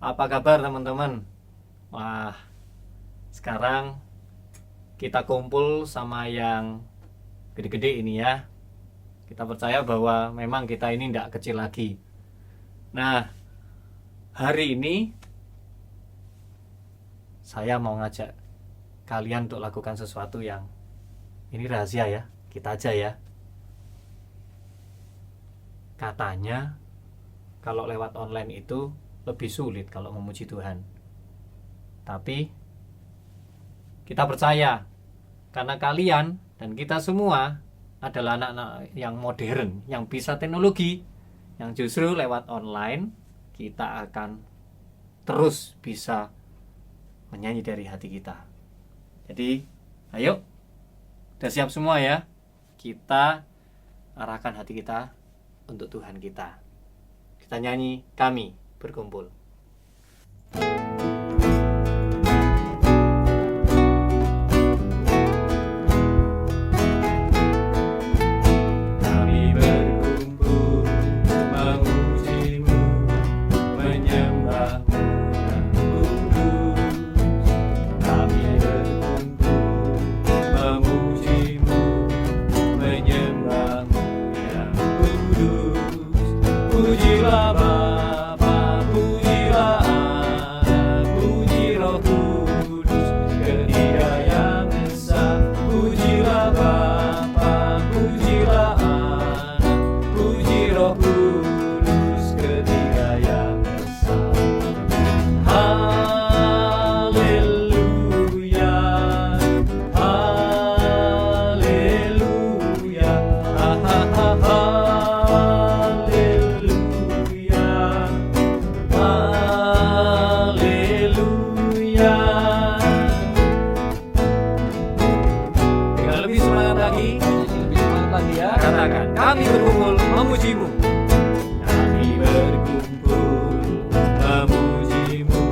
Apa kabar teman-teman? Wah, sekarang kita kumpul sama yang gede-gede ini ya. Kita percaya bahwa memang kita ini tidak kecil lagi. Nah, hari ini saya mau ngajak kalian untuk lakukan sesuatu yang ini rahasia ya, kita aja ya. Katanya kalau lewat online itu lebih sulit kalau memuji Tuhan. Tapi kita percaya karena kalian dan kita semua adalah anak-anak yang modern, yang bisa teknologi, yang justru lewat online kita akan terus bisa menyanyi dari hati kita. Jadi, ayo, udah siap semua ya? Kita arahkan hati kita untuk Tuhan kita. Kita nyanyi, kami berkumpul. Katakan, kami berkumpul memujimu. Kami berkumpul memujimu,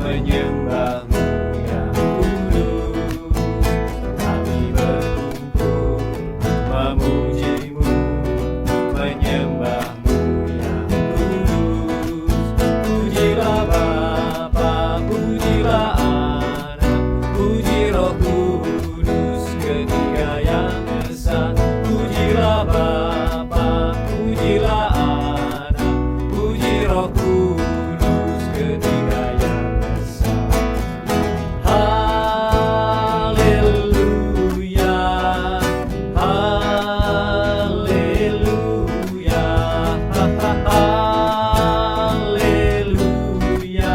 menyembahmu yang kudus. Kami berkumpul memujimu, menyembahmu yang kudus. Pujilah Bapa, pujilah Anak, puji Roh Kudus, ketiga yang esa. Pujilah Bapa, pujilah Anak, puji Roh Kudus, ketiga yang esa. Haleluya, haleluya, haleluya, haleluya.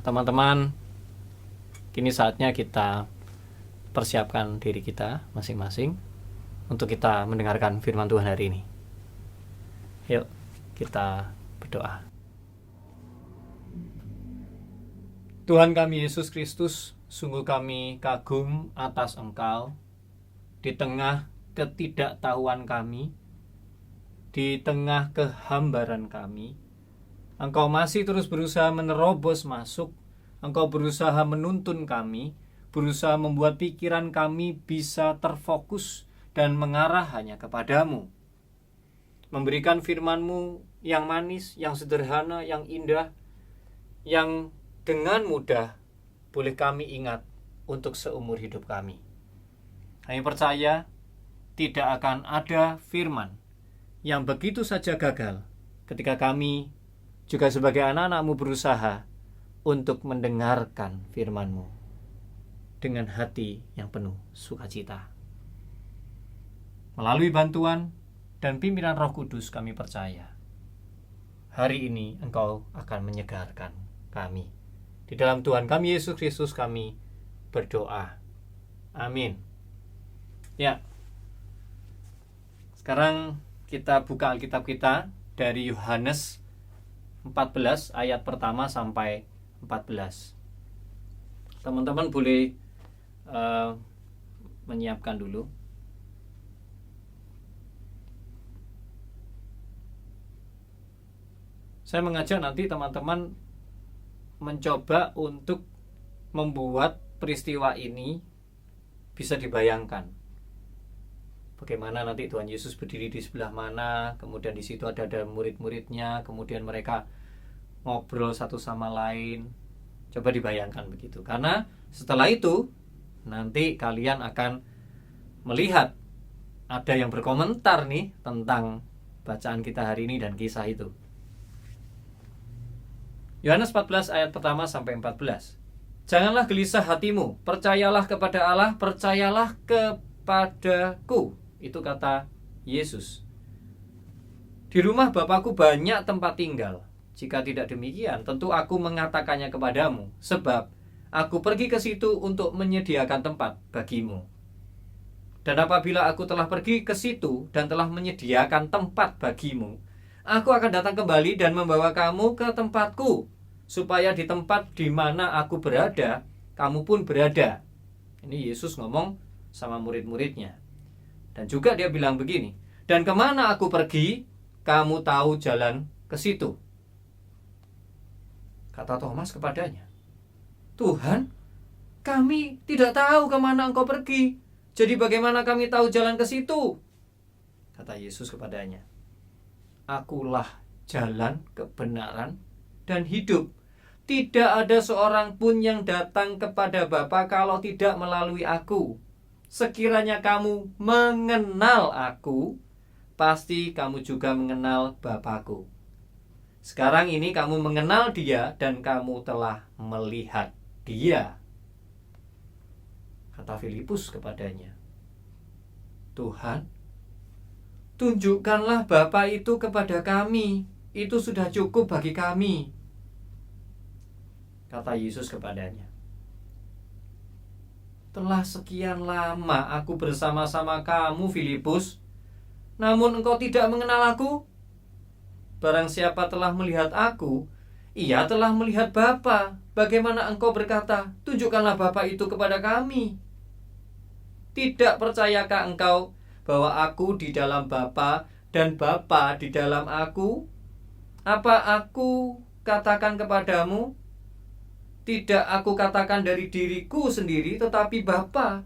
Teman-teman, kini saatnya kita persiapkan diri kita masing-masing untuk kita mendengarkan firman Tuhan hari ini. Yuk, kita berdoa. Tuhan kami Yesus Kristus, sungguh kami kagum atas Engkau di tengah ketidaktahuan kami, di tengah kehambaran kami. Engkau masih terus berusaha menerobos masuk. Engkau berusaha menuntun kami, berusaha membuat pikiran kami bisa terfokus dan mengarah hanya kepadamu. Memberikan firman-Mu yang manis, yang sederhana, yang indah, yang dengan mudah boleh kami ingat untuk seumur hidup kami. Kami percaya tidak akan ada firman yang begitu saja gagal ketika kami juga sebagai anak-anak-Mu berusaha untuk mendengarkan firman-Mu dengan hati yang penuh sukacita. Melalui bantuan dan pimpinan Roh Kudus kami percaya hari ini Engkau akan menyegarkan kami. Di dalam Tuhan kami Yesus Kristus kami berdoa. Amin. Ya, sekarang kita buka Alkitab kita dari Yohanes 14 ayat pertama sampai 14. Teman-teman boleh menyiapkan dulu. Saya mengajak nanti teman-teman mencoba untuk membuat peristiwa ini bisa dibayangkan. Bagaimana nanti Tuhan Yesus berdiri di sebelah mana, kemudian di situ ada murid-muridnya, kemudian mereka ngobrol satu sama lain. Coba dibayangkan begitu. Karena setelah itu nanti kalian akan melihat ada yang berkomentar nih tentang bacaan kita hari ini dan kisah itu. Yohanes 14 ayat pertama sampai 14. Janganlah gelisah hatimu, percayalah kepada Allah, percayalah kepadaku. Itu kata Yesus. Di rumah Bapakku banyak tempat tinggal. Jika tidak demikian, tentu aku mengatakannya kepadamu, sebab aku pergi ke situ untuk menyediakan tempat bagimu. Dan apabila aku telah pergi ke situ dan telah menyediakan tempat bagimu, aku akan datang kembali dan membawa kamu ke tempatku, supaya di tempat di mana aku berada, kamu pun berada. Ini Yesus ngomong sama murid-muridnya. Dan juga dia bilang begini, dan kemana aku pergi, kamu tahu jalan ke situ. Kata Thomas kepadanya, Tuhan, kami tidak tahu kemana engkau pergi. Jadi bagaimana kami tahu jalan ke situ? Kata Yesus kepadanya, Akulah jalan, kebenaran, dan hidup. Tidak ada seorang pun yang datang kepada Bapa kalau tidak melalui aku. Sekiranya kamu mengenal aku, pasti kamu juga mengenal Bapakku. Sekarang ini kamu mengenal dia dan kamu telah melihat dia. Kata Filipus kepadanya, Tuhan, tunjukkanlah Bapa itu kepada kami. Itu sudah cukup bagi kami. Kata Yesus kepadanya, telah sekian lama aku bersama-sama kamu, Filipus, namun engkau tidak mengenal aku. Barang siapa telah melihat aku, ia telah melihat Bapa. Bagaimana engkau berkata, tunjukkanlah Bapa itu kepada kami? Tidak percayakah engkau bahwa aku di dalam Bapa dan Bapa di dalam aku? Apa aku katakan kepadamu? Tidak aku katakan dari diriku sendiri, tetapi Bapa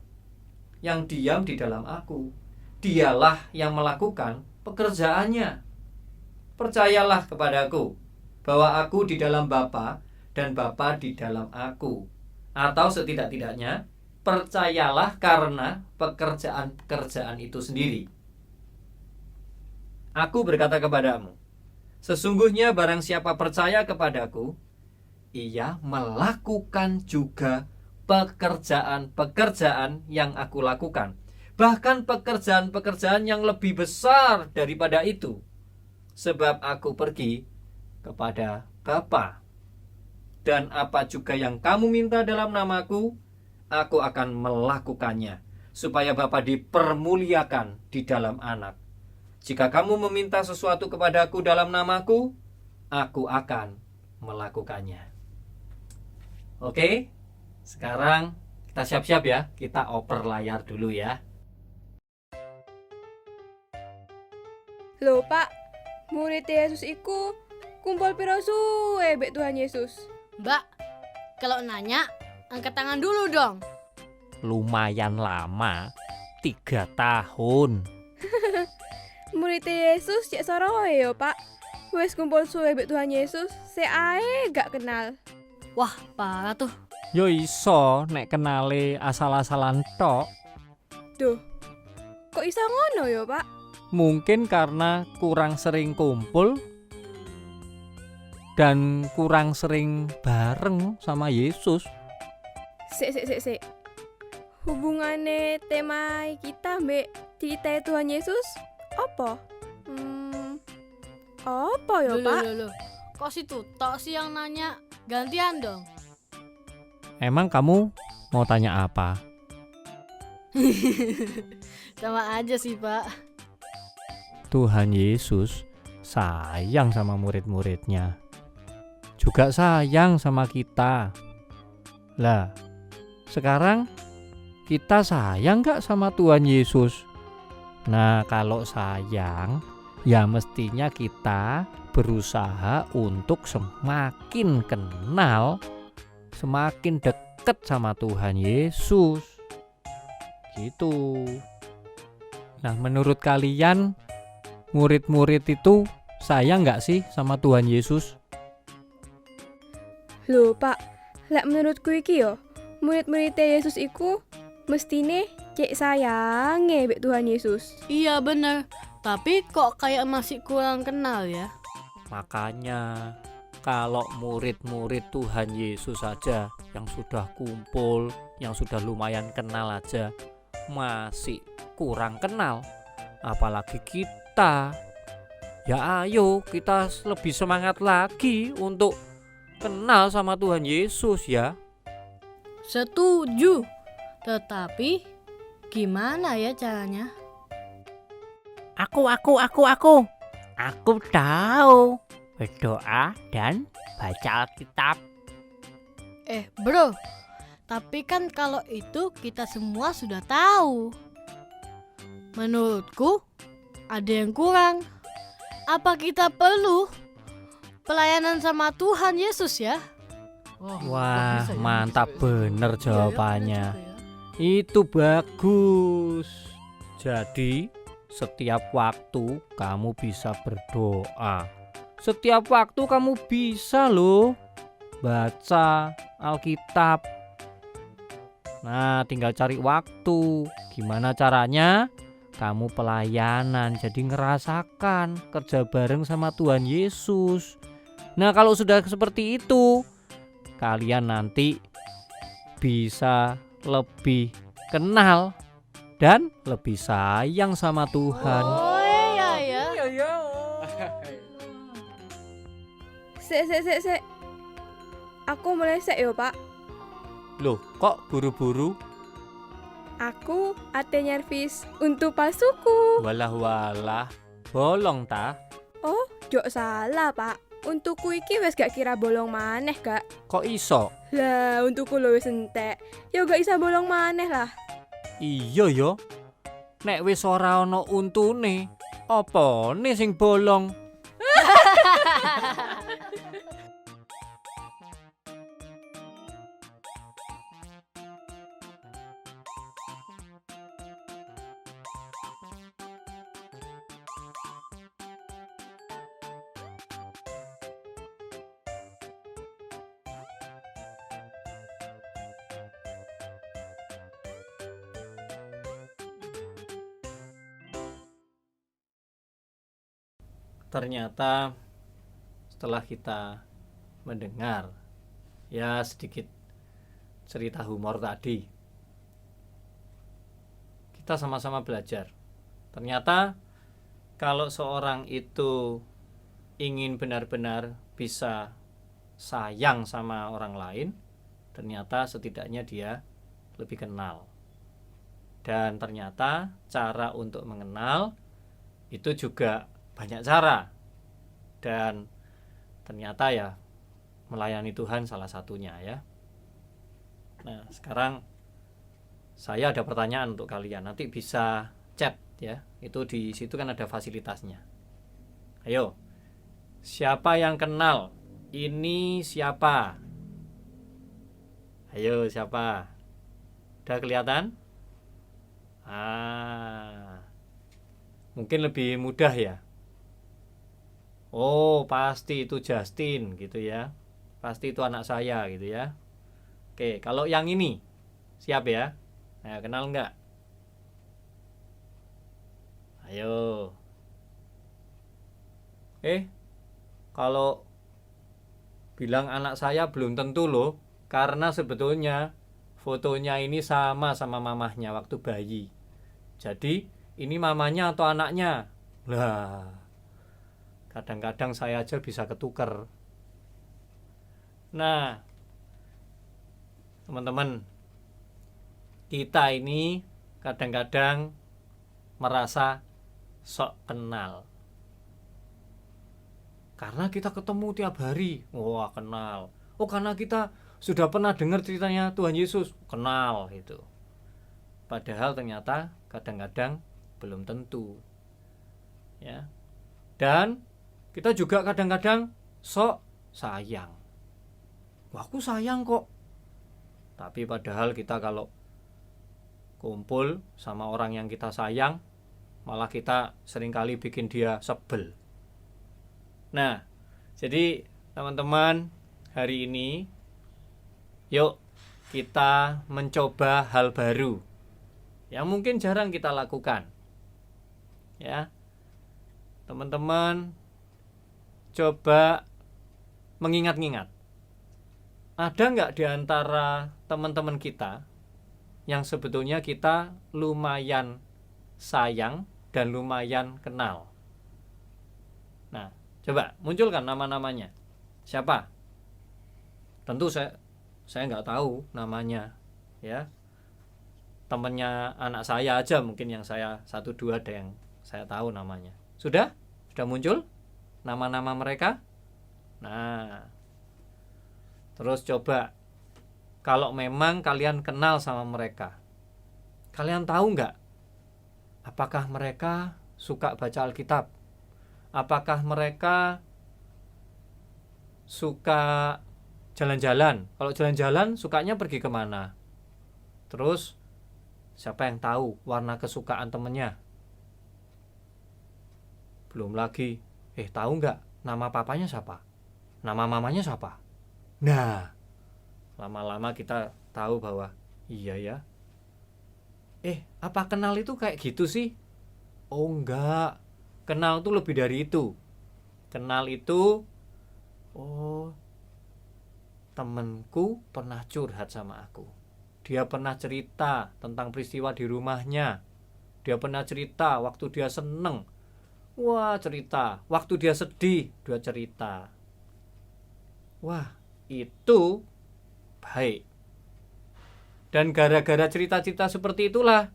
yang diam di dalam aku. Dialah yang melakukan pekerjaannya. Percayalah kepadaku bahwa aku di dalam Bapa dan Bapa di dalam aku. Atau setidak-tidaknya percayalah karena pekerjaan-pekerjaan itu sendiri. Aku berkata kepadamu, sesungguhnya barang siapa percaya kepadaku, ia melakukan juga pekerjaan-pekerjaan yang aku lakukan. Bahkan pekerjaan-pekerjaan yang lebih besar daripada itu. Sebab aku pergi kepada Bapa. Dan apa juga yang kamu minta dalam namaku, aku akan melakukannya, supaya Bapa dipermuliakan di dalam Anak. Jika kamu meminta sesuatu kepadaku dalam namaku, aku akan melakukannya. Oke, sekarang kita siap-siap ya. Kita oper layar dulu ya. Lho Pak, murid Yesus iku kumpul piro suwe mbek Tuhan Yesus? Mbak, kalau nanya, angkat tangan dulu dong. Lumayan lama, 3 tahun. Murid Yesus cek soroe yo Pak. Wes kumpul suwe mbek Tuhan Yesus, se ae gak kenal. Wah, parah tuh. Yo iso nek kenale asal-asalan tok. Duh, kok iso ngono yo Pak? Mungkin karena kurang sering kumpul dan kurang sering bareng sama Yesus. Sik. Hubungane tema kita mbek cerita Tuhan Yesus apa? Apa yo Pak? Loh. Kok situ tok sih yang nanya? Gantian dong. Emang kamu mau tanya apa? Sama aja sih, Pak. Tuhan Yesus sayang sama murid-muridnya. juga sayang sama kita. Lah, sekarang kita sayang gak sama Tuhan Yesus? Nah, kalau sayang, ya mestinya kita berusaha untuk semakin kenal, semakin dekat sama Tuhan Yesus. Gitu. Nah, menurut kalian, murid-murid itu sayang gak sih sama Tuhan Yesus? Lho Pak, lek menurutku iki yo, murid-murid Yesus iku mestine cek sayange mbek Tuhan Yesus. Iya bener, tapi kok kayak masih kurang kenal ya. Makanya kalau murid-murid Tuhan Yesus saja yang sudah kumpul, yang sudah lumayan kenal aja masih kurang kenal, apalagi kita. Ya ayo kita lebih semangat lagi untuk kenal sama Tuhan Yesus ya. Setuju. Tetapi gimana ya caranya? Aku tahu. Berdoa dan baca Alkitab. Bro, tapi kan kalau itu kita semua sudah tahu. Menurutku ada yang kurang. Apa kita perlu pelayanan sama Tuhan Yesus ya? Wah, mantap bener jawabannya. Itu bagus. Jadi, setiap waktu kamu bisa berdoa. Setiap waktu kamu bisa loh baca Alkitab. Nah, tinggal cari waktu. Gimana caranya? Kamu pelayanan, jadi ngerasakan kerja bareng sama Tuhan Yesus. Nah, kalau sudah seperti itu, kalian nanti bisa lebih kenal dan lebih sayang sama Tuhan. Oh iya ya. Sek. Aku mulai sek yo Pak. Loh, kok buru-buru? Aku ate nyervis untuk pasuku. Walah, bolong ta? Oh, jok salah Pak. Untukku iki wis gak kira bolong maneh gak. Kok iso? Lah, untukku lho wis entek. Ya gak isa bolong maneh lah. Iya yo. Nek wis ora ana untune, opone sing bolong? Ternyata setelah kita mendengar ya sedikit cerita humor tadi, kita sama-sama belajar. Ternyata kalau seorang itu ingin benar-benar bisa sayang sama orang lain, ternyata setidaknya dia lebih kenal. Dan ternyata cara untuk mengenal itu juga banyak cara. Dan ternyata ya melayani Tuhan salah satunya ya. Nah, sekarang saya ada pertanyaan untuk kalian. Nanti bisa chat ya. Itu di situ kan ada fasilitasnya. Ayo. Siapa yang kenal? Ini siapa? Ayo, siapa? Udah kelihatan? Mungkin lebih mudah ya. Oh, pasti itu Justin gitu ya. Pasti itu anak saya gitu ya. Oke, kalau yang ini siap ya? Nah, kenal enggak? Ayo. Kalau bilang anak saya belum tentu loh, karena sebetulnya fotonya ini sama mamahnya waktu bayi. Jadi, ini mamanya atau anaknya? Lah, kadang-kadang saya aja bisa ketuker. Nah, teman-teman, kita ini kadang-kadang merasa sok kenal. Karena kita ketemu tiap hari. Wah, kenal. Oh, karena kita sudah pernah dengar ceritanya Tuhan Yesus, kenal itu. Padahal ternyata kadang-kadang belum tentu. Ya. Dan kita juga kadang-kadang sok sayang. Wah, aku sayang kok. Tapi padahal kita kalau kumpul sama orang yang kita sayang, malah kita seringkali bikin dia sebel. Nah, jadi teman-teman, hari ini yuk kita mencoba hal baru yang mungkin jarang kita lakukan. Ya. Teman-teman coba mengingat-ingat. Ada nggak di antara teman-teman kita yang sebetulnya kita lumayan sayang dan lumayan kenal? Nah, coba munculkan nama-namanya. Siapa? Tentu saya nggak tahu namanya, ya. Temannya anak saya aja mungkin yang saya 1-2 ada yang saya tahu namanya. Sudah muncul nama-nama mereka? Nah, terus coba kalau memang kalian kenal sama mereka, kalian tahu nggak apakah mereka suka baca Alkitab? Apakah mereka suka jalan-jalan? Kalau jalan-jalan sukanya pergi kemana? Terus siapa yang tahu warna kesukaan temennya? Belum lagi, tahu nggak nama papanya siapa? Nama mamanya siapa? Nah, lama-lama kita tahu bahwa iya ya. Apa kenal itu kayak gitu sih? Oh enggak, kenal itu lebih dari itu. Kenal itu, temenku pernah curhat sama aku. Dia pernah cerita tentang peristiwa di rumahnya. Dia pernah cerita waktu dia seneng. Wah, cerita. Waktu dia sedih, dia cerita. Wah, itu baik. Dan gara-gara cerita-cerita seperti itulah,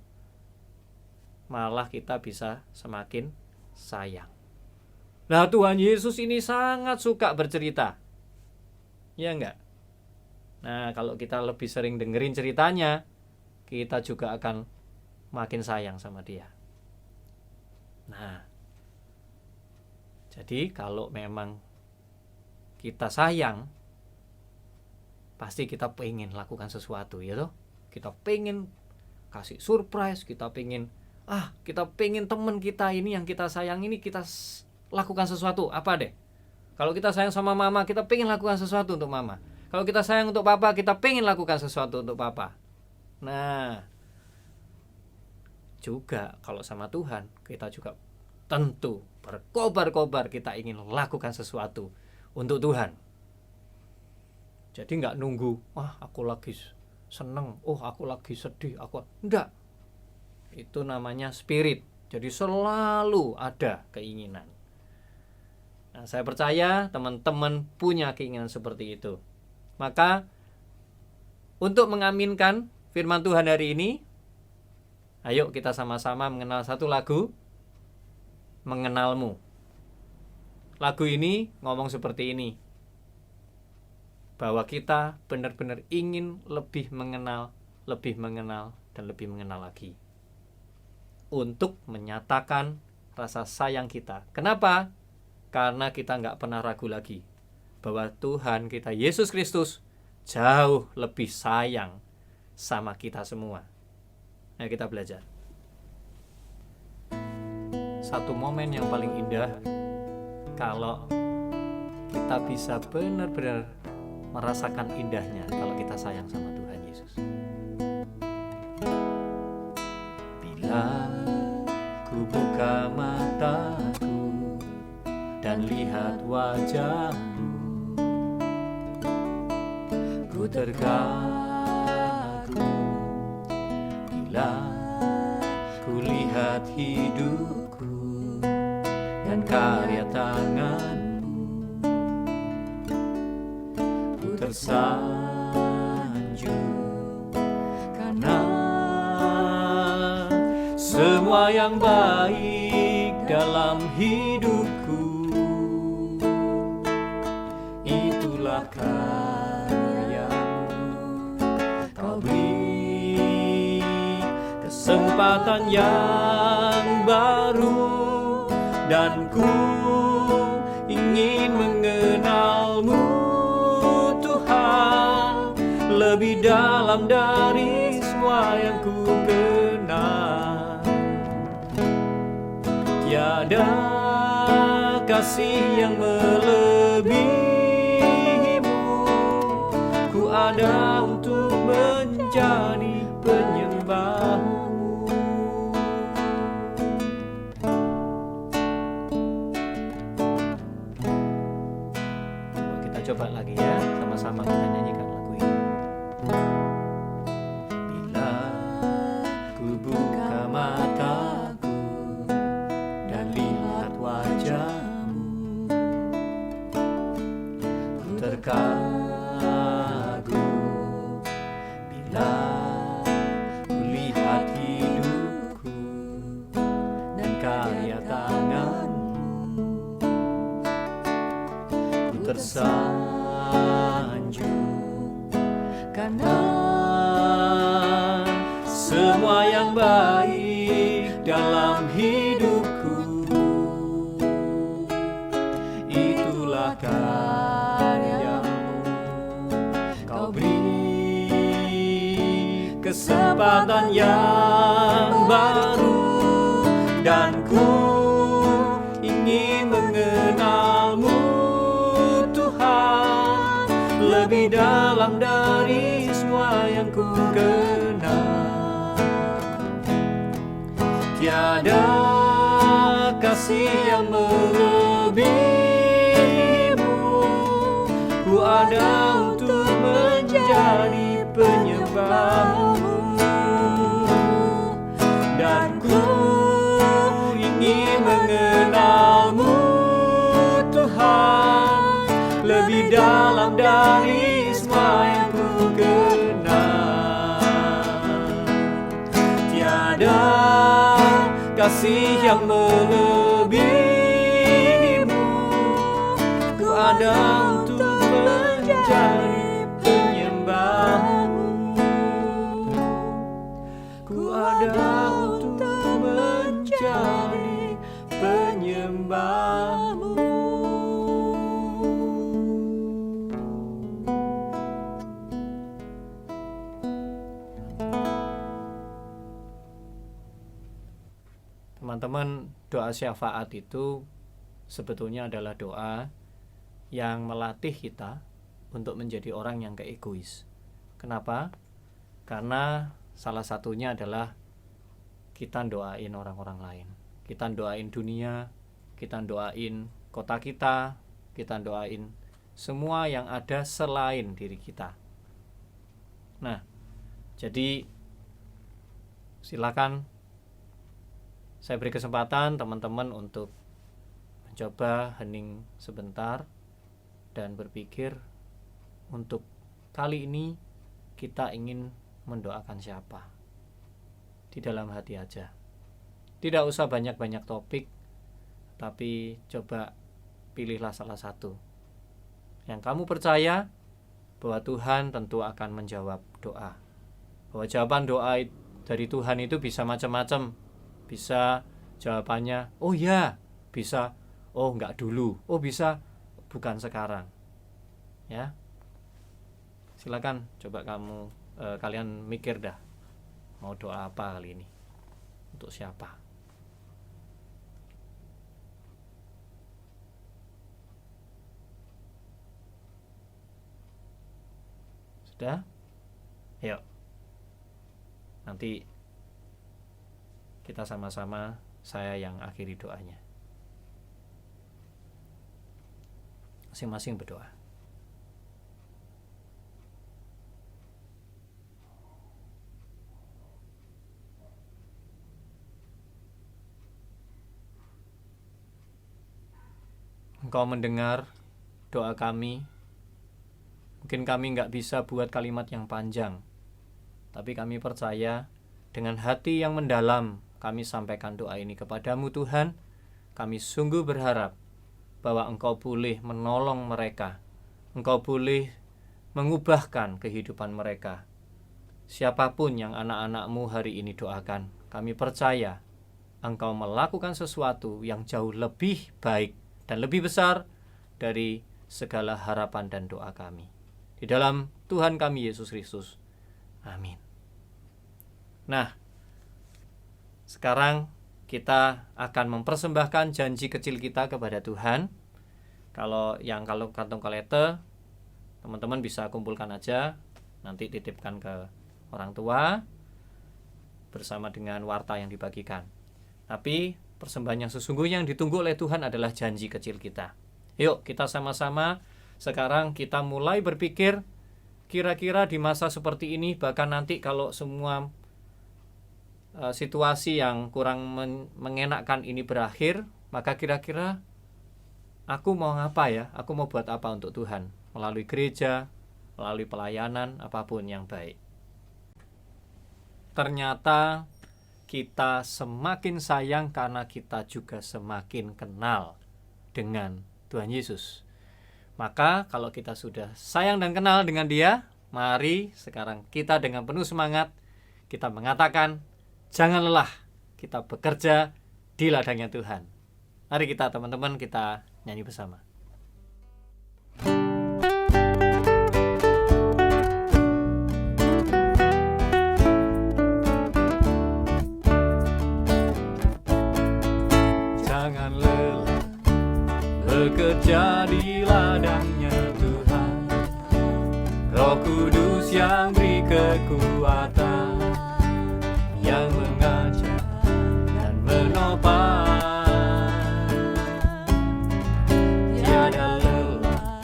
malah kita bisa semakin sayang. Nah, Tuhan Yesus ini sangat suka bercerita. Ya enggak? Nah, kalau kita lebih sering dengerin ceritanya, kita juga akan makin sayang sama dia. Nah, jadi kalau memang kita sayang, pasti kita pengen lakukan sesuatu, ya toh? Kita pengen kasih surprise, kita pengen teman kita ini yang kita sayang ini kita lakukan sesuatu. Apa deh? Kalau kita sayang sama mama, kita pengen lakukan sesuatu untuk mama. Kalau kita sayang untuk papa, kita pengen lakukan sesuatu untuk papa. Nah, juga kalau sama Tuhan, kita juga tentu berkobar-kobar kita ingin lakukan sesuatu untuk Tuhan. Jadi nggak nunggu, aku lagi seneng, aku lagi sedih, enggak. Itu namanya spirit. Jadi selalu ada keinginan. Nah, saya percaya teman-teman punya keinginan seperti itu. Maka untuk mengaminkan firman Tuhan hari ini, ayo kita sama-sama mengenal satu lagu, Mengenalmu. Lagu ini ngomong seperti ini, bahwa kita benar-benar ingin lebih mengenal, dan lebih mengenal lagi. Untuk menyatakan rasa sayang kita. Kenapa? Karena kita nggak pernah ragu lagi bahwa Tuhan kita Yesus Kristus jauh lebih sayang sama kita semua. Ayo kita belajar. Satu momen yang paling indah kalau kita bisa benar-benar merasakan indahnya kalau kita sayang sama Tuhan Yesus. Bila ku buka mataku dan lihat wajahmu, ku terkagum. Bila ku lihat hidupku dan karya tanganmu, ku tersanjung karena semua yang baik dalam hidupku itulah karyamu. Kau beri kesempatan yang baru, dan ku ingin mengenalmu Tuhan lebih dalam dari semua yang ku kenal. Tiada kasih yang melebihimu, ku ada untuk menjadi penyembahmu. Coba lagi ya, sama-sama kita nyanyikan lagu ini. Bila ku buka mataku dan lihat wajahmu, ku terkagum. Bila ku lihat hidupku dan karya tanganmu, ku tersanjung karena semua yang baik dalam hidupku. Itulah karyamu. Kau beri kesempatan yang baru, dan ku ingin mengenalmu Tuhan lebih dalam dari semua yang ku kenal. Tiada kasih yang melebihimu, ku ada untuk menjadi penyembahmu, dan ku ingin mengenalmu Tuhan lebih dalam dari semua yang ku kenal. Tiada kasih yang melebihimu, ku ada untuk menjadi penyembahmu, ku ada untuk menjadi penyembahmu. Teman-teman, doa syafaat itu sebetulnya adalah doa yang melatih kita untuk menjadi orang yang gak egois. Kenapa? Karena salah satunya adalah kita doain orang-orang lain. Kita doain dunia, kita doain kota kita doain semua yang ada selain diri kita. Nah, jadi silakan saya beri kesempatan teman-teman untuk mencoba hening sebentar dan berpikir untuk kali ini kita ingin mendoakan siapa. Di dalam hati aja. Tidak usah banyak-banyak topik, tapi coba pilihlah salah satu yang kamu percaya bahwa Tuhan tentu akan menjawab doa. Bahwa jawaban doa dari Tuhan itu bisa macam-macam. Bisa jawabannya, oh ya, bisa, oh enggak dulu, oh bisa, bukan sekarang. Ya, silakan coba kalian mikir dah, mau doa apa kali ini, untuk siapa. Sudah? Yuk, nanti kita sama-sama, saya yang akhiri doanya. Masing-masing berdoa. Engkau mendengar doa kami. Mungkin kami nggak bisa buat kalimat yang panjang, tapi kami percaya dengan hati yang mendalam kami sampaikan doa ini kepadamu Tuhan. Kami sungguh berharap bahwa Engkau boleh menolong mereka Engkau boleh mengubahkan kehidupan mereka. Siapapun yang anak-anak-Mu hari ini doakan, kami percaya Engkau melakukan sesuatu yang jauh lebih baik dan lebih besar dari segala harapan dan doa kami. Di dalam Tuhan kami Yesus Kristus. Amin. Nah, sekarang kita akan mempersembahkan janji kecil kita kepada Tuhan. Kalau kantong kolekte, teman-teman bisa kumpulkan aja, nanti titipkan ke orang tua bersama dengan warta yang dibagikan. Tapi persembahan yang sesungguhnya yang ditunggu oleh Tuhan adalah janji kecil kita. Yuk kita sama-sama sekarang kita mulai berpikir, kira-kira di masa seperti ini, bahkan nanti kalau semua situasi yang kurang mengenakkan ini berakhir, maka kira-kira aku mau ngapa ya? Aku mau buat apa untuk Tuhan? Melalui gereja, melalui pelayanan, apapun yang baik. Ternyata kita semakin sayang karena kita juga semakin kenal dengan Tuhan Yesus. Maka kalau kita sudah sayang dan kenal dengan Dia, mari sekarang kita dengan penuh semangat kita mengatakan, jangan lelah kita bekerja di ladangnya Tuhan. Mari kita teman-teman kita nyanyi bersama. Jangan lelah bekerja di ladangnya Tuhan. Roh Kudus yang beri kekuatan, yang mengajar dan menopang. Tiada lelah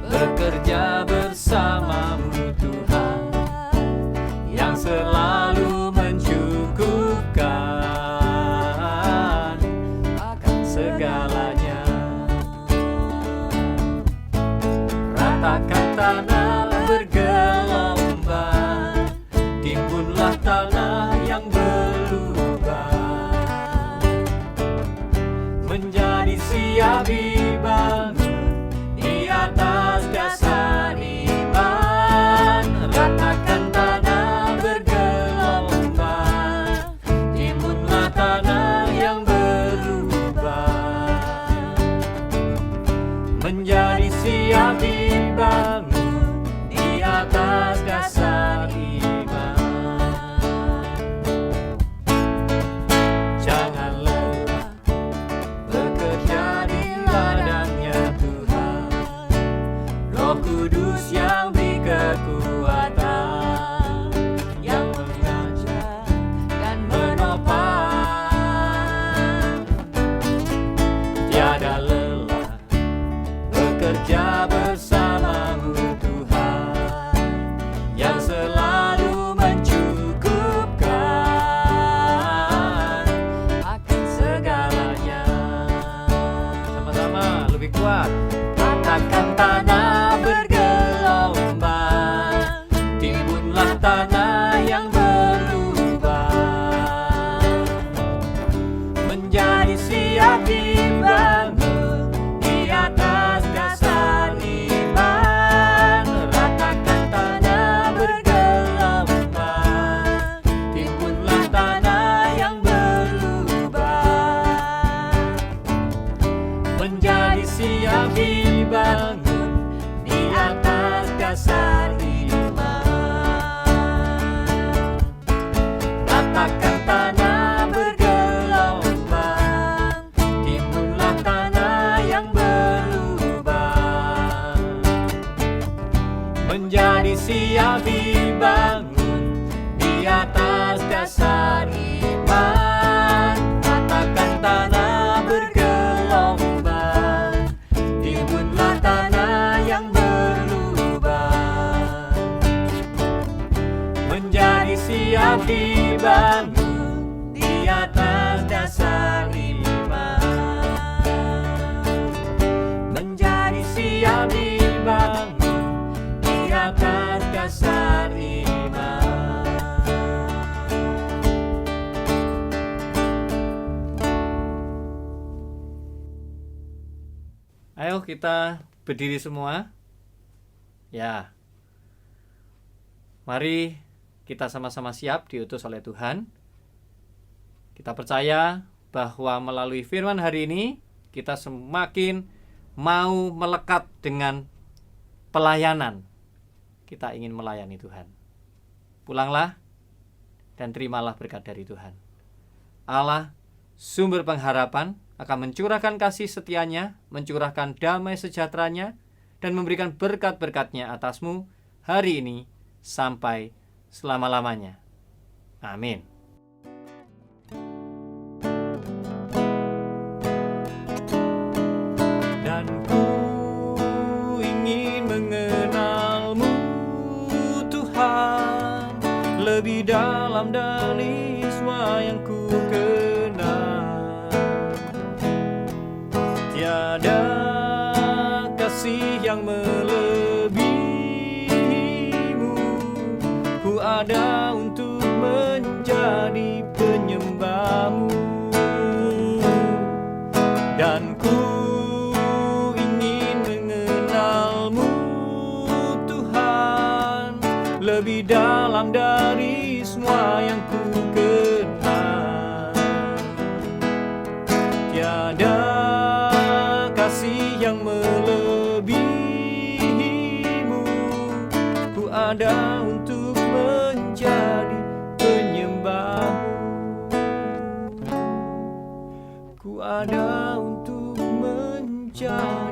bekerja bersamamu Tuhan, yang selalu mencukupkan akan segalanya. Ratakan tanah bergelombang, timbunlah tanah yang berlubang, menjadi siap dibangun di atas dasar iman. Ratakan tanah bergelombang, timbunlah tanah yang berlubang, menjadi siap dibangun di atas dasar iman. Jangan lelah bekerja di ladangnya Tuhan. Roh Kudus yang beri kekuatan, yang mengajar dan menopang. Tiada lelah bekerja bersamamu Tuhan, yang selalu mencukupkan akan segalanya. Sama-sama lebih kuat. Ratakan tanah bergelombang, timbunlah tanah yang berlubang, menjadi siap dibangun di atas dasar iman. Ratakan tanah bergelombang, timbunlah tanah yang berlubang, menjadi siap dibangun di atas dasar iman. Ratakan tanah bergelombang, timbunlah tanah yang berlubang, menjadi siap dibangun di atas dasar iman. Ratakan tanah bergelombang, timbunlah tanah yang berlubang, menjadi siap dibangun di atas dasar iman, menjadi siap dibangun di atas dasar iman. Ayo kita berdiri semua. Ya. Mari kita sama-sama siap diutus oleh Tuhan. Kita percaya bahwa melalui firman hari ini kita semakin mau melekat dengan pelayanan. Kita ingin melayani Tuhan. Pulanglah dan terimalah berkat dari Tuhan. Allah, sumber pengharapan, akan mencurahkan kasih setianya, mencurahkan damai sejahteranya, dan memberikan berkat-berkatnya atasmu hari ini sampai selama-lamanya. Amin. Dan ku ingin mengenalmu, Tuhan, lebih dalam dari semua yang ku kenal. Tiada kasih yang melebihimu, ku ada untuk menjadi penyembahmu. Dan ku ingin mengenalmu, Tuhan, lebih dalam dari semua yang ku kenal. Tiada kasih yang melebihimu, ku ada untuk menjadi penyembahmu. Ku ada untuk menjadi